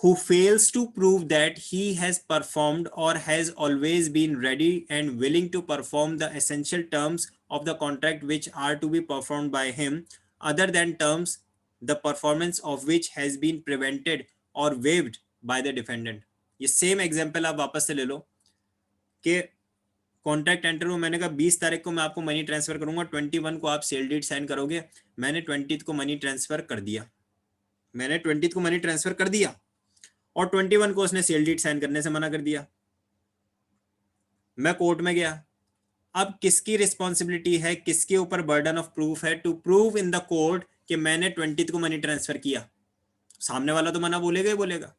Speaker 1: who fails to prove that he has performed or has always been ready and willing to perform the essential terms of the contract which are to be performed by him, other than terms the performance of which has been prevented or waived by the defendant। ये same example आप वापस से ले लो कि contract enter हुआ, मैंने कहा 20 तारीख को मैं आपको मनी ट्रांसफर करूंगा, 21 को आप सेल डीड साइन करोगे, मैंने 20 को मनी ट्रांसफर कर दिया, मैंने 20 को मनी ट्रांसफर कर दिया और 21 को उसने सेल डीड साइन करने से मना कर दिया, मैं कोर्ट में गया। अब किसकी रिस्पॉन्सिबिलिटी है, किसके ऊपर बर्डन ऑफ प्रूफ है to prove in the court कि मैंने 20 को मनी ट्रांसफर किया। सामने वाला तो मना बोलेगा ही बोलेगा,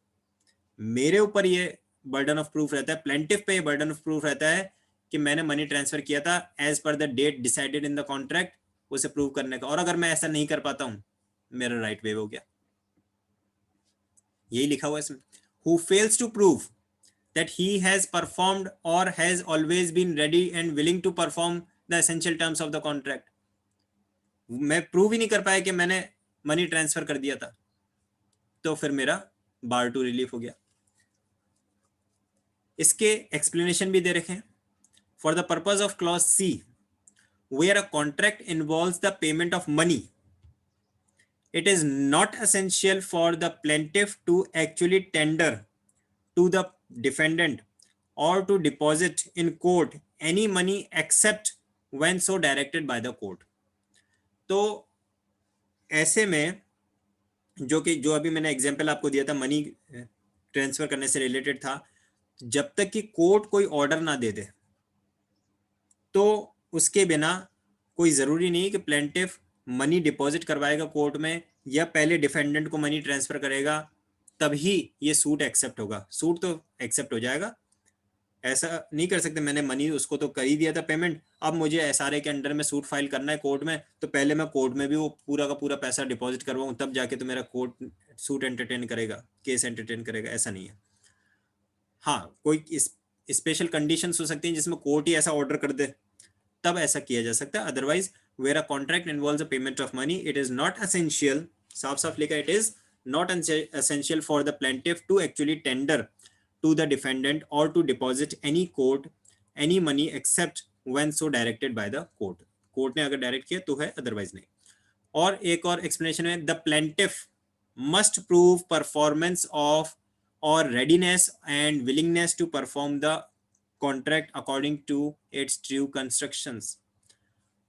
Speaker 1: मेरे ऊपर ये बर्डन ऑफ प्रूफ रहता है, प्लेंटिफ पे ये बर्डन ऑफ प्रूफ रहता है कि मैंने मनी ट्रांसफर किया था as per the date decided in the contract, उसे प्रूव करने का। और अगर मैं ऐसा नहीं कर पाता हूं, मेरा राइट वेव हो गया, यही लिखा हुआ है इसमें। Who fails to prove that he has performed or has always been ready and willing to perform the essential terms of the contract। मैं प्रूव ही नहीं कर पाया कि मैंने मनी ट्रांसफर कर दिया था, तो फिर मेरा बार टू रिलीफ हो गया। इसके एक्सप्लेनेशन भी दे रखे हैं। For the purpose of clause C, where a contract involves the payment of money, it is not essential for the plaintiff to actually tender to the defendant or to deposit in court any money except when so directed by the court. तो ऐसे में जो अभी मैंने example आपको दिया था money transfer करने से रिलेटेड था, जब तक कि कोर्ट कोई ऑर्डर ना दे दे तो उसके बिना कोई ज़रूरी नहीं कि प्लेंटिफ मनी डिपॉजिट करवाएगा कोर्ट में या पहले डिफेंडेंट को मनी ट्रांसफ़र करेगा तभी ये सूट एक्सेप्ट होगा। सूट तो एक्सेप्ट हो जाएगा, ऐसा नहीं कर सकते मैंने मनी उसको तो कर ही दिया था पेमेंट, अब मुझे एसआरए के अंडर में सूट फाइल करना है कोर्ट में, तो पहले मैं कोर्ट में भी वो पूरा का पूरा पैसा डिपॉजिट करवाऊँ तब जाके तो मेरा कोर्ट सूट एंटरटेन करेगा, केस एंटरटेन करेगा, ऐसा नहीं है। हाँ, कोई स्पेशल कंडीशंस हो सकती हैं जिसमें कोर्ट ही ऐसा ऑर्डर कर दे तब ऐसा किया जा सकता है। Otherwise where a contract involves a payment of money it is not essential, साफ साफ लिखा, it is not essential for the plaintiff to actually tender to the defendant or to deposit any money except when so directed by the court. Court ने अगर direct किया तो है, otherwise नहीं। और एक और एक्सप्लेनेशन है, the plaintiff must prove performance of और readiness and willingness to perform the contract according to its true constructions.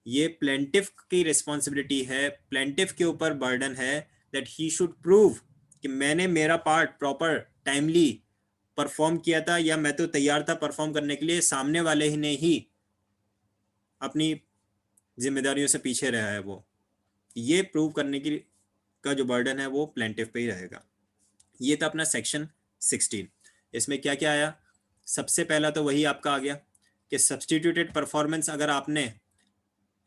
Speaker 1: ये प्लेंटिफ की रिस्पॉन्सिबिलिटी है, प्लेंटिफ के ऊपर बर्डन है दैट ही शुड प्रूव कि मैंने मेरा पार्ट प्रॉपर टाइमली परफॉर्म किया था या मैं तो तैयार था परफॉर्म करने के लिए, सामने वाले ही ने ही अपनी जिम्मेदारियों से पीछे रहा है, वो ये प्रूव करने की का जो बर्डन है वो प्लेंटिफ पे ही रहेगा। ये था अपना सेक्शन 16। इसमें क्या क्या आया, सबसे पहला तो वही आपका आ गया कि सब्सटीट्यूटेड परफॉर्मेंस अगर आपने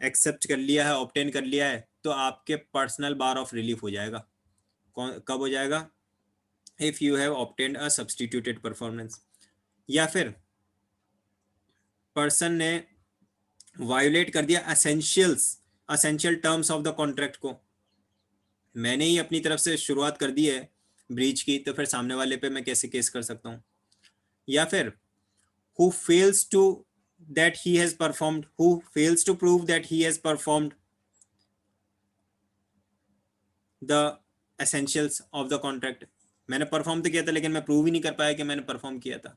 Speaker 1: एक्सेप्ट कर लिया है, ऑब्टेन कर लिया है, तो आपके पर्सनल बार ऑफ रिलीफ हो जाएगा। कब हो जाएगा? if you have obtained a substituted performance, या फिर पर्सन ने वायोलेट कर दिया essential terms of the contract को, मैंने ही अपनी तरफ से शुरुआत कर दी है ब्रीच की, तो फिर सामने वाले पे मैं कैसे केस कर सकता हूँ? या फिर who fails to prove that he has performed the essentials of the contract, मैंने परफॉर्म तो किया था लेकिन मैं प्रूव ही नहीं कर पाया कि मैंने परफॉर्म किया था,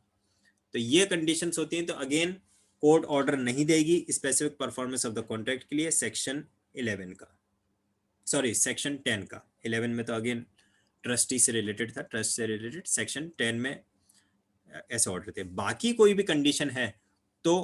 Speaker 1: तो ये कंडीशंस होती हैं। तो अगेन कोर्ट ऑर्डर नहीं देगी specific performance of the contract के लिए सेक्शन 11 का, सॉरी सेक्शन 10 का। 11 में तो अगेन ट्रस्टी से रिलेटेड था, ट्रस्ट से रिलेटेड, सेक्शन 10 में ऐसे ऑर्डर थे। बाकी कोई भी कंडीशन है तो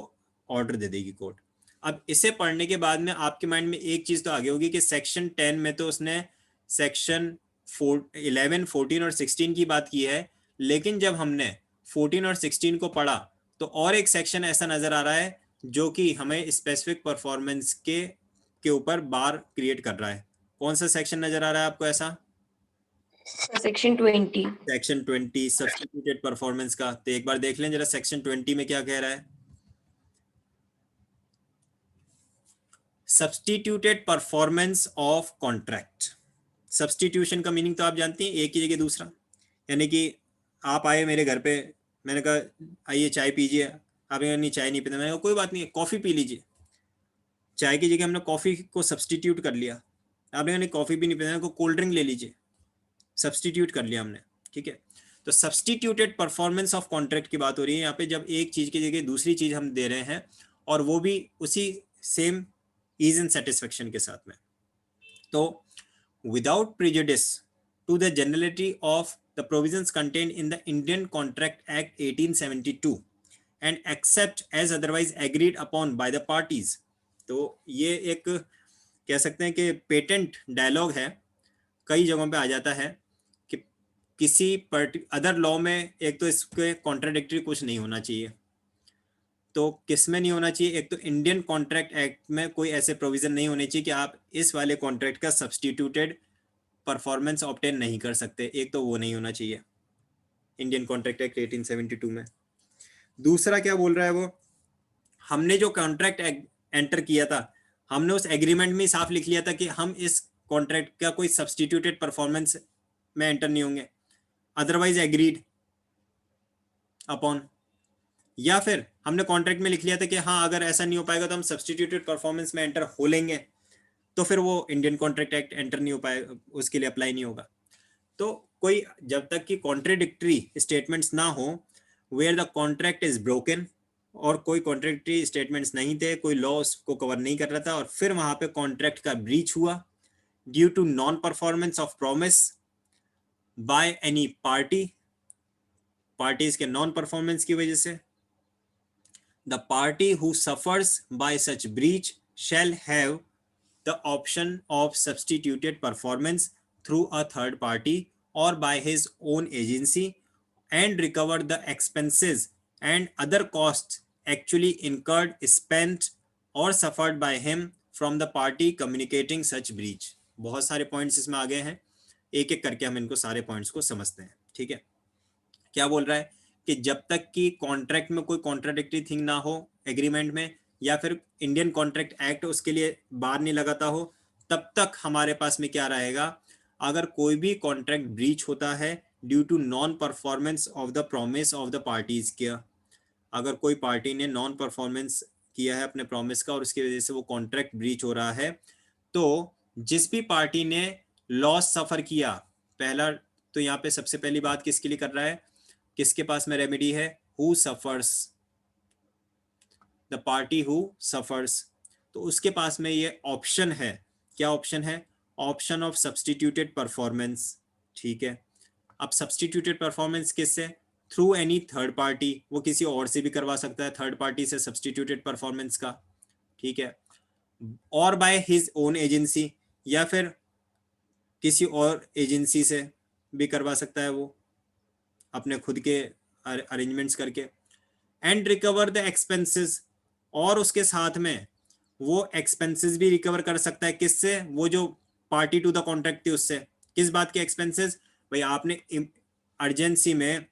Speaker 1: ऑर्डर दे देगी कोर्ट। अब इसे पढ़ने के बाद में आपके माइंड में एक चीज तो आगे होगी कि सेक्शन 10 में तो उसने सेक्शन 11, 14 और 16 की बात की है, लेकिन जब हमने 14 और 16 को पढ़ा तो और एक सेक्शन ऐसा नजर आ रहा है जो कि हमें स्पेसिफिक परफॉर्मेंस के ऊपर बार क्रिएट कर रहा है। कौन सा सेक्शन नजर आ रहा है आपको ऐसा?
Speaker 2: सेक्शन 20।
Speaker 1: सेक्शन 20 सब्स्टिट्यूटेड परफॉर्मेंस का। तो एक बार देख लें जरा सेक्शन 20 में क्या कह रहा है। Substituted performance of contract. Substitution का मीनिंग तो आप जानते हैं, एक की जगह दूसरा, यानी कि आप आए मेरे घर पे, मैंने कहा आइए चाय पीजिए, आपने कहा नहीं चाय नहीं पीता, मैंने कहा कोई बात नहीं कॉफ़ी पी लीजिए, चाय की जगह हमने कॉफ़ी को सब्स्टिट्यूट कर लिया, आपने कहा नहीं कॉफ़ी भी नहीं पीता, को कोल्ड ड्रिंक ले लीजिए, सब्स्टिट्यूट कर लिया हमने, ठीक है। तो सब्स्टिट्यूटेड परफॉर्मेंस ऑफ कॉन्ट्रैक्ट की बात हो रही है यहाँ पे, जब एक चीज़ की जगह दूसरी चीज़ हम दे रहे हैं और वो भी उसी सेम ईज एंड सेटिस्फेक्शन के साथ में। तो without prejudice to the generality of the provisions contained in the Indian Contract Act 1872 and except as otherwise agreed upon by the parties। तो ये एक कह सकते हैं कि पेटेंट डायलॉग है, कई जगहों पे आ जाता है कि किसी अदर लॉ में एक तो इसके कॉन्ट्राडिक्टरी कुछ नहीं होना चाहिए, तो किस में नहीं होना चाहिए? एक तो इंडियन कॉन्ट्रैक्ट एक्ट में कोई ऐसे प्रोविजन नहीं होने चाहिए कि आप इस वाले कॉन्ट्रैक्ट का सब्स्टिट्यूटेड परफॉर्मेंस ऑब्टेन नहीं कर सकते, एक तो वो नहीं होना चाहिए इंडियन कॉन्ट्रैक्ट एक्ट 1872 में। दूसरा क्या बोल रहा है वो, हमने जो कॉन्ट्रैक्ट एंटर किया था हमने उस एग्रीमेंट में साफ लिख लिया था कि हम इस कॉन्ट्रैक्ट का कोई सब्स्टिट्यूटेड परफॉर्मेंस में एंटर नहीं होंगे, अदरवाइज एग्रीड अपॉन। या फिर हमने कॉन्ट्रैक्ट में लिख लिया था कि हाँ अगर ऐसा नहीं हो पाएगा तो हम सब्स्टिट्यूटेड परफॉर्मेंस में एंटर हो लेंगे, तो फिर वो इंडियन कॉन्ट्रैक्ट एक्ट एंटर नहीं हो पाएगा, उसके लिए अप्लाई नहीं होगा। तो कोई जब तक कि कॉन्ट्रडिक्टरी स्टेटमेंट्स ना हो, where the contract is broken और कोई कॉन्ट्रैक्टरी स्टेटमेंट्स नहीं थे, कोई लॉ उसको कवर नहीं कर रहा था, और फिर वहां पे कॉन्ट्रैक्ट का ब्रीच हुआ due to non performance of promise by any parties के नॉन परफॉर्मेंस की वजह से। The party who suffers by such breach shall have the option of substituted performance through a third party और by his own agency and recover the expenses and other costs actually incurred, spent or suffered by him from the party communicating such breach। बहुत सारे points इसमें आ गए हैं, एक एक करके हम इनको सारे पॉइंट्स को समझते हैं। ठीक है, क्या बोल रहा है कि जब तक कि कॉन्ट्रैक्ट में कोई कॉन्ट्राडिक्टरी थिंग ना हो एग्रीमेंट में, या फिर इंडियन कॉन्ट्रैक्ट एक्ट उसके लिए बार नहीं लगाता हो, तब तक हमारे पास में क्या रहेगा, अगर कोई भी कॉन्ट्रैक्ट ब्रीच होता है due to non performance of the promise of the parties किया, अगर कोई पार्टी ने नॉन परफॉर्मेंस किया है अपने प्रॉमिस का और उसकी वजह से वो कॉन्ट्रैक्ट ब्रीच हो रहा है, तो जिस भी पार्टी ने लॉस सफर किया, पहला तो यहाँ पे सबसे पहली बात किसके लिए कर रहा है, किसके पास में रेमेडी है, who suffers, the party who suffers, तो उसके पास में ये ऑप्शन है। क्या ऑप्शन है, ऑप्शन ऑफ सब्सटीट्यूटेड परफॉर्मेंस। ठीक है, अब सब्सटीट्यूटेड परफॉर्मेंस किससे, थ्रू एनी थर्ड पार्टी, वो किसी और से भी करवा सकता है थर्ड पार्टी से सब्सटीट्यूटेड परफॉर्मेंस का। ठीक है, और बाय हिज ओन एजेंसी, या फिर किसी और एजेंसी से भी करवा सकता है वो अपने खुद के अरेंजमेंट्स करके। एंड रिकवर द एक्सपेंसेस, और उसके साथ में वो एक्सपेंसेस भी रिकवर कर सकता है, किससे, वो जो पार्टी टू द कॉन्ट्रैक्ट थी उससे। किस बात के एक्सपेंसेस, भाई आपने अर्जेंसी में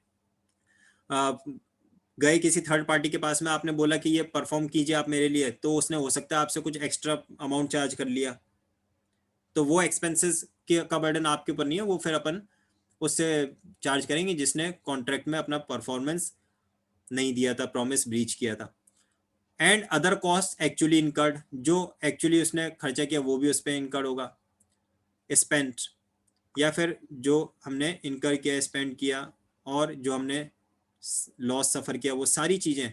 Speaker 1: गए किसी थर्ड पार्टी के पास में, आपने बोला कि ये परफॉर्म कीजिए आप मेरे लिए, तो उसने हो सकता है आपसे कुछ एक्स्ट्रा अमाउंट चार्ज कर लिया, तो वो एक्सपेंसेस का बर्डन आपके ऊपर नहीं है, वो फिर अपन उससे चार्ज करेंगे जिसने कॉन्ट्रैक्ट में अपना परफॉर्मेंस नहीं दिया था, प्रॉमिस ब्रीच किया था। And other cost actually incurred, जो एक्चुअली उसने खर्चा किया वो भी उस पर इनकर्ड होगा, स्पेंट, या फिर जो हमने इनकर किया, स्पेंड किया, और जो हमने लॉस सफ़र किया, वो सारी चीज़ें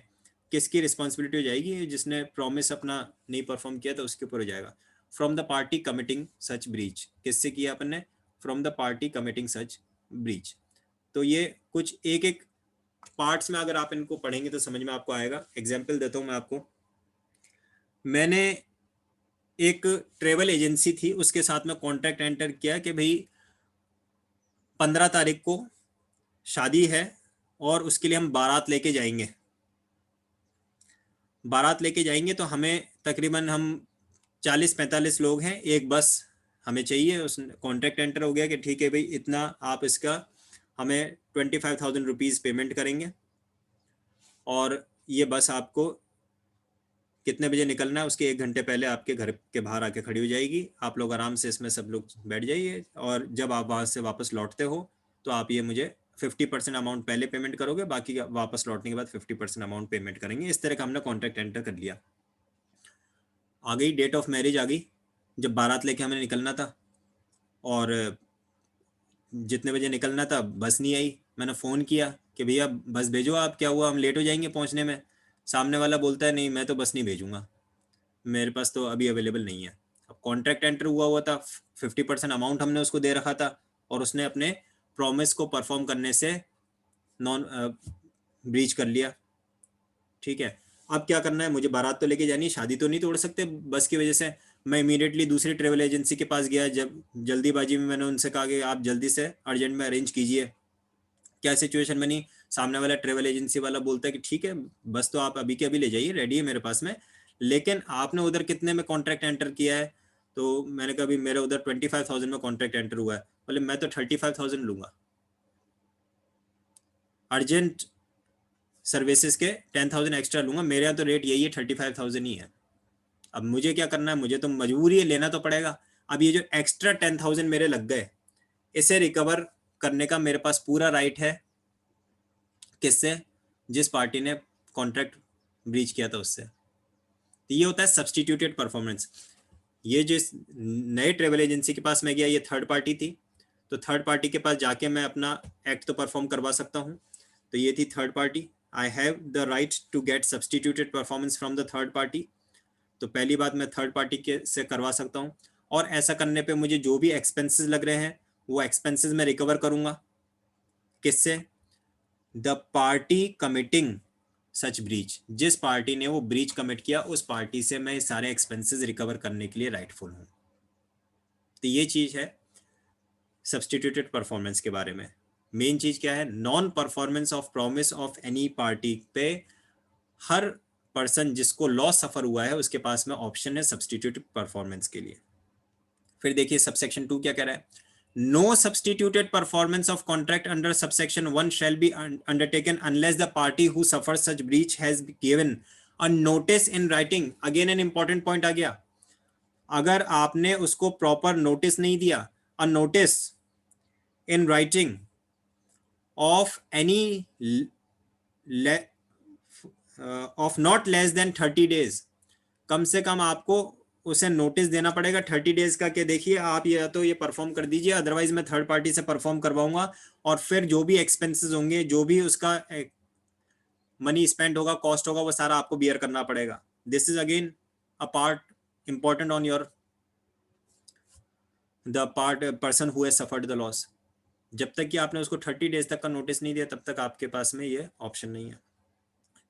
Speaker 1: किसकी रिस्पॉन्सिबिलिटी हो जाएगी, जिसने प्रॉमिस अपना नहीं परफॉर्म किया था उसके ऊपर हो जाएगा। From the party committing such breach, किससे किया अपन ने, from the party committing such breach. तो ये कुछ एक एक पार्ट्स में अगर आप इनको पढ़ेंगे तो समझ में आपको आएगा। एग्जाम्पल देता हूँ मैं आपको, मैंने एक ट्रेवल एजेंसी थी, उसके साथ में कॉन्ट्रैक्ट एंटर किया कि भाई 15 तारीख को शादी है और उसके लिए हम बारात लेके जाएंगे, बारात लेके जाएंगे तो हमें तकरीबन हम 40-45 लोग हैं, एक बस हमें चाहिए। उस कॉन्ट्रैक्ट एंटर हो गया कि ठीक है भाई इतना आप इसका हमें 25,000 रुपीज़ पेमेंट करेंगे, और ये बस आपको कितने बजे निकलना है उसके 1 घंटे पहले आपके घर के बाहर आके खड़ी हो जाएगी, आप लोग आराम से इसमें सब लोग बैठ जाइए, और जब आप वहाँ से वापस लौटते हो तो आप ये मुझे 50% अमाउंट पहले पेमेंट करोगे, बाकी वापस लौटने के बाद 50% अमाउंट पेमेंट करेंगे। इस तरह का हमने कॉन्ट्रैक्ट एंटर कर लिया। आ गई डेट ऑफ मैरिज, आ गई जब बारात लेके हमें निकलना था, और जितने बजे निकलना था बस नहीं आई। मैंने फ़ोन किया कि भैया बस भेजो आप, क्या हुआ हम लेट हो जाएंगे पहुँचने में। सामने वाला बोलता है नहीं मैं तो बस नहीं भेजूँगा, मेरे पास तो अभी अवेलेबल नहीं है। अब कॉन्ट्रैक्ट एंटर हुआ था, 50% अमाउंट हमने उसको दे रखा था, और उसने अपने प्रॉमिस को परफॉर्म करने से नॉन ब्रीच कर लिया। ठीक है, अब क्या करना है, मुझे बारात तो लेके जानी है, शादी तो नहीं तोड़ सकते बस की वजह से। मैं इमीडिएटली दूसरी ट्रेवल एजेंसी के पास गया, जब जल्दीबाजी में मैंने उनसे कहा कि आप जल्दी से अर्जेंट में अरेंज कीजिए। क्या सिचुएशन बनी, सामने वाला ट्रेवल एजेंसी वाला बोलता है कि ठीक है बस तो आप अभी के अभी ले जाइए, रेडी है मेरे पास में, लेकिन आपने उधर कितने में कॉन्ट्रैक्ट एंटर किया है। तो मैंने कहा मेरे उधर 25,000 में कॉन्ट्रैक्ट एंटर हुआ है। बोले मैं तो 35,000 लूँगा, अर्जेंट सर्विसेज के 10,000 एक्स्ट्रा लूँगा, मेरे यहाँ तो रेट यही है 35,000 ही है। अब मुझे क्या करना है, मुझे तो मजबूरी है, लेना तो पड़ेगा। अब ये जो एक्स्ट्रा 10,000 मेरे लग गए, इसे रिकवर करने का मेरे पास पूरा राइट है, किससे, जिस पार्टी ने कॉन्ट्रैक्ट ब्रीच किया था उससे। तो ये होता है सब्सटीट्यूटेड परफॉर्मेंस। ये जिस नए ट्रेवल एजेंसी के पास मैं गया, ये थर्ड पार्टी थी, तो थर्ड पार्टी के पास जाके मैं अपना एक्ट तो परफॉर्म करवा सकता हूँ, तो ये थी third party. I have the right to get substituted performance from the third party. तो पहली बात मैं थर्ड पार्टी के से करवा सकता हूँ, और ऐसा करने पे मुझे जो भी एक्सपेंसेस लग रहे हैं वो एक्सपेंसेस मैं रिकवर करूंगा। किससे? The party committing such breach, जिस पार्टी ने वो ब्रीच कमिट किया उस पार्टी से मैं सारे एक्सपेंसेस रिकवर करने के लिए राइटफुल हूँ। तो ये चीज है सब्सटीट्यूटेड परफॉर्मेंस के बारे में। मेन चीज क्या है? Non performance of promise of any party पे हर पर्सन जिसको लॉस सफर हुआ है उसके पास में ऑप्शन है सब्सटीट्यूटेड परफॉर्मेंस के लिए। फिर देखिए सबसेक्शन 2 क्या कह रहा है? No substituted performance of contract under subsection 1 shall be undertaken unless the party who suffer such breach has given a notice in writing. Again an important point आ गया, अगर आपने उसको प्रॉपर नोटिस नहीं दिया, a notice in writing of any of not less than 30 days, कम से कम आपको उसे नोटिस देना पड़ेगा 30 डेज का, कि देखिए आप या तो ये परफॉर्म कर दीजिए, अदरवाइज मैं थर्ड पार्टी से परफॉर्म करवाऊंगा, और फिर जो भी एक्सपेंसेस होंगे, जो भी उसका मनी स्पेंड होगा, कॉस्ट होगा, वो सारा आपको बियर करना पड़ेगा। This is again a part important on your the part person who has suffered the loss. जब तक कि आपने उसको 30 डेज तक का नोटिस नहीं दिया तब तक आपके पास में ये ऑप्शन नहीं है।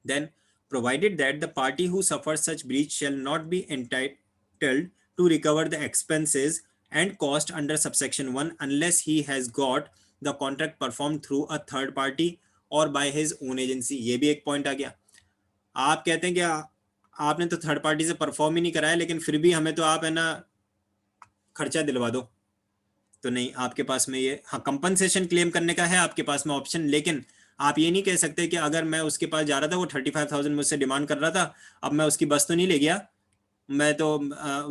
Speaker 1: Then, provided that the party who suffers such breach shall not be entitled to recover the expenses and cost under subsection 1 unless he has got the contract performed through a third party or by his own agency। ये भी एक point आ गया। आप कहते हैं कि आपने तो थर्ड पार्टी से परफॉर्म ही नहीं कराया, लेकिन फिर भी हमें तो आप है ना खर्चा दिलवा दो। तो नहीं, आपके पास में ये, हाँ, कंपनसेशन क्लेम करने का है आपके पास में ऑप्शन, लेकिन आप ये नहीं कह सकते कि अगर मैं उसके पास जा रहा था, वो 35,000 मुझसे डिमांड कर रहा था, अब मैं उसकी बस तो नहीं ले गया, मैं तो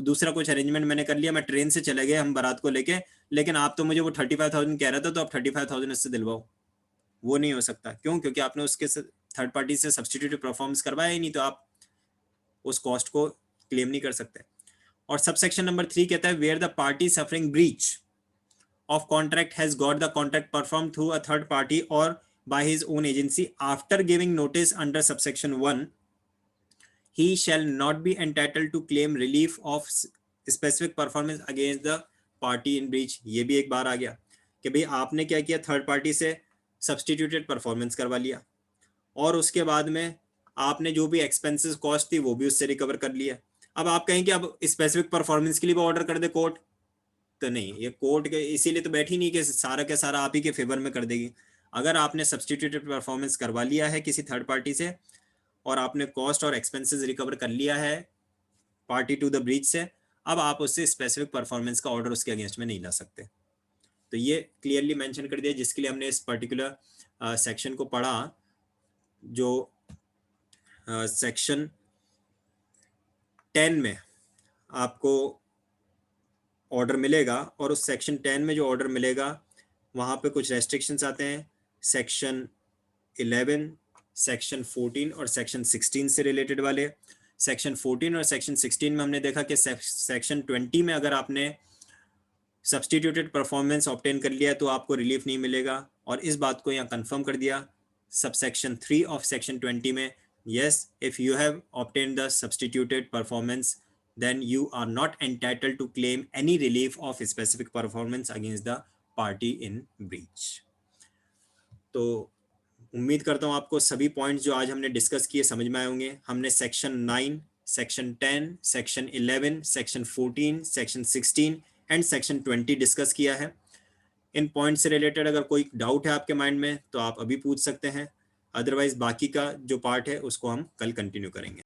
Speaker 1: दूसरा कुछ अरेंजमेंट मैंने कर लिया, मैं ट्रेन से चले गए हम बारात को लेके, लेकिन आप तो मुझे वो 35,000 कह रहा था, तो आप 35,000 उससे दिलवाओ। वो नहीं हो सकता। क्यों? क्योंकि आपने उसके थर्ड पार्टी से सब्सटीट्यूटेड परफॉर्मेंस करवाया ही नहीं, तो आप उस कॉस्ट को क्लेम नहीं कर सकते। और सबसेक्शन नंबर 3 कहता है where the party suffering breach of contract has got the contract performed through a third party or by his own agency after giving notice under subsection 1, he shall not be entitled to claim relief of specific performance against the party in breach। ये भी एक बार आ गया कि भाई आपने क्या किया, third party से सब्सटीट्यूटेड परफॉर्मेंस करवा लिया, और उसके बाद में आपने जो भी एक्सपेंसेस कॉस्ट थी वो भी उससे रिकवर कर लिया। अब आप कहें कि अब स्पेसिफिक परफॉर्मेंस के लिए भी ऑर्डर कर दे कोर्ट, तो नहीं, ये कोर्ट के इसीलिए तो बैठी नहीं कि सारा का सारा आप ही के फेवर में कर देगी। अगर आपने सब्सटीट्यूटेड परफॉर्मेंस करवा लिया है किसी थर्ड पार्टी से, और आपने कॉस्ट और एक्सपेंसेस रिकवर कर लिया है पार्टी टू द ब्रीच से, अब आप उससे स्पेसिफिक परफॉर्मेंस का ऑर्डर उसके अगेंस्ट में नहीं ला सकते। तो ये क्लियरली मेंशन कर दिया, जिसके लिए हमने इस पर्टिकुलर सेक्शन को पढ़ा, जो सेक्शन 10 में आपको ऑर्डर मिलेगा, और उस सेक्शन 10 में जो ऑर्डर मिलेगा वहाँ पे कुछ रेस्ट्रिक्शंस आते हैं, सेक्शन 11, सेक्शन 14 और सेक्शन 16 से रिलेटेड वाले। सेक्शन 14 और सेक्शन 16 में हमने देखा कि सेक्शन 20 में अगर आपने सब्सटीट्यूटेड परफॉर्मेंस ऑब्टेन कर लिया तो आपको रिलीफ नहीं मिलेगा, और इस बात को यहाँ कंफर्म कर दिया सबसेक्शन 3 ऑफ सेक्शन 20 में, yes, if you have obtained the substituted performance then you are not entitled to claim any relief of specific performance against the party in breach। तो उम्मीद करता हूँ आपको सभी पॉइंट्स जो आज हमने डिस्कस किए समझ में आए होंगे। हमने section 9, section 10, section 11, section 14, section 16 and section 20 discuss किया है। इन पॉइंट से रिलेटेड अगर कोई डाउट है आपके माइंड में तो आप अभी पूछ सकते हैं, अदरवाइज बाकी का जो पार्ट है उसको हम कल कंटिन्यू करेंगे।